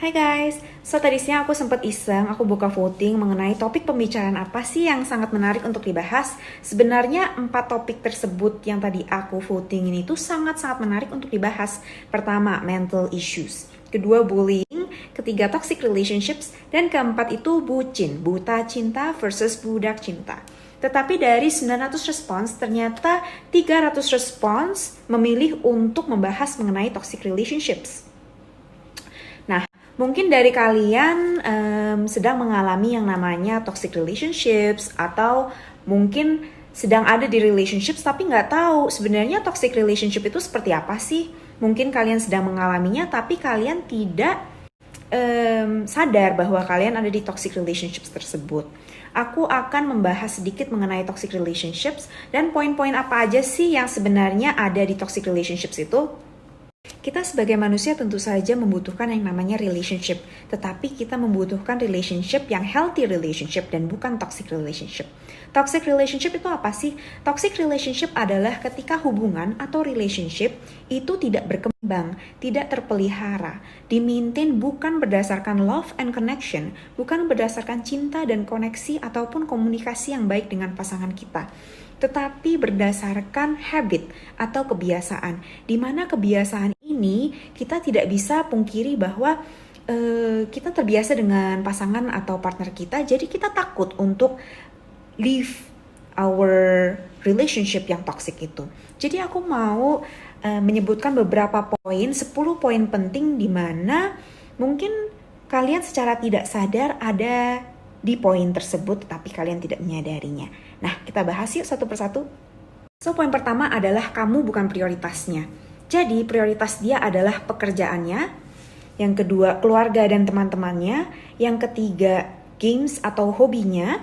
Hai guys, tadi siang aku sempat iseng, aku buka voting mengenai topik pembicaraan apa sih yang sangat menarik untuk dibahas. Sebenarnya 4 topik tersebut yang tadi aku voting ini tuh sangat-sangat menarik untuk dibahas. Pertama, mental issues. Kedua, bullying. Ketiga, toxic relationships. Dan keempat itu bucin, buta cinta versus budak cinta. Tetapi dari 900 respons, ternyata 300 respons memilih untuk membahas mengenai toxic relationships. Mungkin dari kalian sedang mengalami yang namanya toxic relationships, atau mungkin sedang ada di relationships tapi nggak tahu sebenarnya toxic relationship itu seperti apa sih. Mungkin kalian sedang mengalaminya tapi kalian tidak sadar bahwa kalian ada di toxic relationships tersebut. Aku akan membahas sedikit mengenai toxic relationships dan poin-poin apa aja sih yang sebenarnya ada di toxic relationships itu. Kita sebagai manusia tentu saja membutuhkan yang namanya relationship, tetapi kita membutuhkan relationship yang healthy relationship dan bukan toxic relationship. Toxic relationship itu apa sih? Toxic relationship adalah ketika hubungan atau relationship itu tidak berkembang, tidak terpelihara, dimaintain bukan berdasarkan love and connection, bukan berdasarkan cinta dan koneksi ataupun komunikasi yang baik dengan pasangan kita, tetapi berdasarkan habit atau kebiasaan, di mana kebiasaan ini kita tidak bisa pungkiri bahwa kita terbiasa dengan pasangan atau partner kita, jadi kita takut untuk leave our relationship yang toxic itu. Jadi aku mau menyebutkan beberapa poin, 10 poin penting di mana mungkin kalian secara tidak sadar ada di poin tersebut tetapi kalian tidak menyadarinya. Nah, kita bahas yuk satu persatu. Poin pertama adalah kamu bukan prioritasnya. Jadi, prioritas dia adalah pekerjaannya. Yang kedua, keluarga dan teman-temannya. Yang ketiga, games atau hobinya.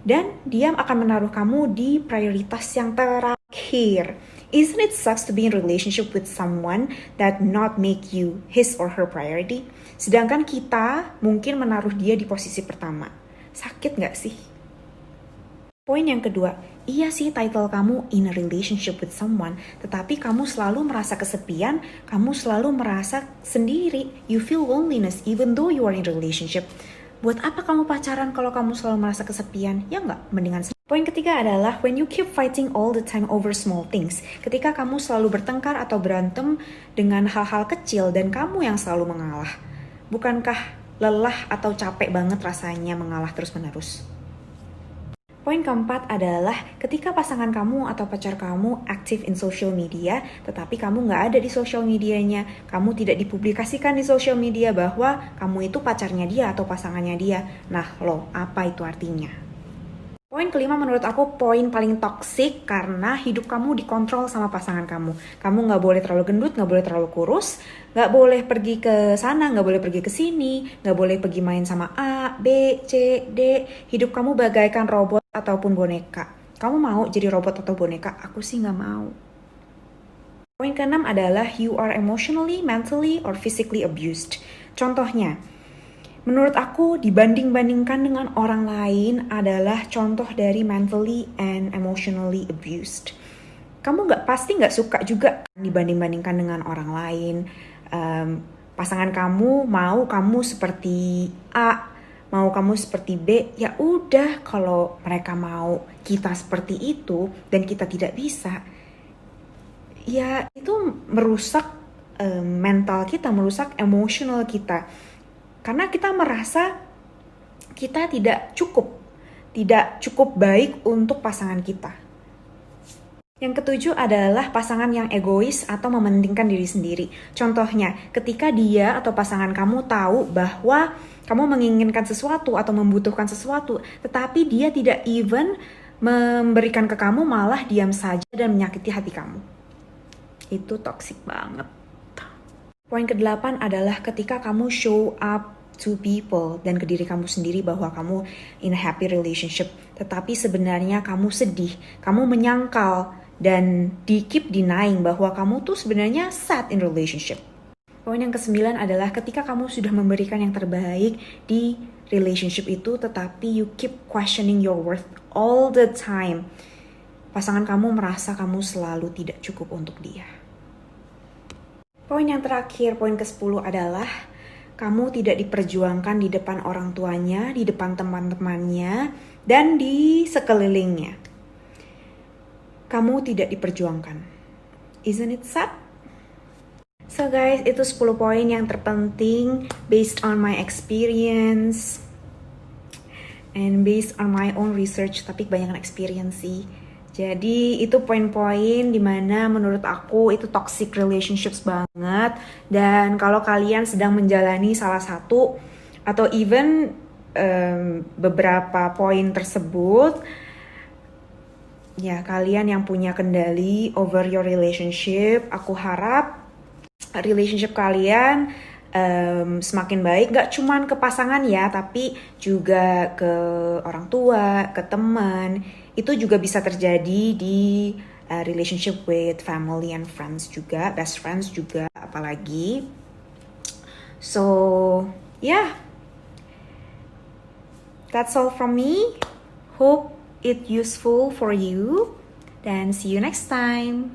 Dan dia akan menaruh kamu di prioritas yang terakhir. Isn't it sucks to be in relationship with someone that not make you his or her priority? Sedangkan kita mungkin menaruh dia di posisi pertama. Sakit gak sih? Poin yang kedua, iya sih title kamu in a relationship with someone, tetapi kamu selalu merasa kesepian, kamu selalu merasa sendiri, you feel loneliness even though you are in a relationship. Buat apa kamu pacaran kalau kamu selalu merasa kesepian? Ya nggak, mendingan. Poin ketiga adalah when you keep fighting all the time over small things. Ketika kamu selalu bertengkar atau berantem dengan hal-hal kecil dan kamu yang selalu mengalah. Bukankah lelah atau capek banget rasanya mengalah terus-menerus? Poin keempat adalah ketika pasangan kamu atau pacar kamu aktif in social media, tetapi kamu nggak ada di social medianya, kamu tidak dipublikasikan di social media bahwa kamu itu pacarnya dia atau pasangannya dia. Nah loh, apa itu artinya? Poin kelima menurut aku poin paling toksik karena hidup kamu dikontrol sama pasangan kamu. Kamu nggak boleh terlalu gendut, nggak boleh terlalu kurus, nggak boleh pergi ke sana, nggak boleh pergi ke sini, nggak boleh pergi main sama A, B, C, D. Hidup kamu bagaikan robot ataupun boneka. Kamu mau jadi robot atau boneka? Aku sih nggak mau. Poin keenam adalah you are emotionally, mentally, or physically abused. Contohnya, menurut aku dibanding-bandingkan dengan orang lain adalah contoh dari mentally and emotionally abused. Kamu pasti nggak suka juga dibanding-bandingkan dengan orang lain. Pasangan kamu mau kamu seperti A, mau kamu seperti B, ya udah kalau mereka mau kita seperti itu dan kita tidak bisa, ya itu merusak mental kita, merusak emosional kita. Karena kita merasa kita tidak cukup baik untuk pasangan kita. Yang ketujuh adalah pasangan yang egois atau mementingkan diri sendiri. Contohnya, ketika dia atau pasangan kamu tahu bahwa kamu menginginkan sesuatu atau membutuhkan sesuatu, tetapi dia tidak even memberikan ke kamu, malah diam saja dan menyakiti hati kamu. Itu toksik banget. Poin ke-8 adalah ketika kamu show up to people dan ke diri kamu sendiri bahwa kamu in a happy relationship, tetapi sebenarnya kamu sedih, kamu menyangkal dan keep denying bahwa kamu tuh sebenarnya sad in relationship. Poin yang ke-9 adalah ketika kamu sudah memberikan yang terbaik di relationship itu, tetapi you keep questioning your worth all the time. Pasangan kamu merasa kamu selalu tidak cukup untuk dia. Poin yang terakhir, poin ke-10 adalah kamu tidak diperjuangkan di depan orang tuanya, di depan teman-temannya, dan di sekelilingnya. Kamu tidak diperjuangkan. Isn't it sad? So guys, itu 10 poin yang terpenting based on my experience and based on my own research, tapi kebanyakan experience sih. Jadi itu poin-poin dimana menurut aku itu toxic relationships banget. Dan kalau kalian sedang menjalani salah satu atau even beberapa poin tersebut, ya kalian yang punya kendali over your relationship, aku harap relationship kalian semakin baik, gak cuman ke pasangan ya, tapi juga ke orang tua, ke teman. Itu juga bisa terjadi di relationship with family and friends juga, best friends juga apalagi. So, yeah. That's all from me. Hope it useful for you. Dan see you next time.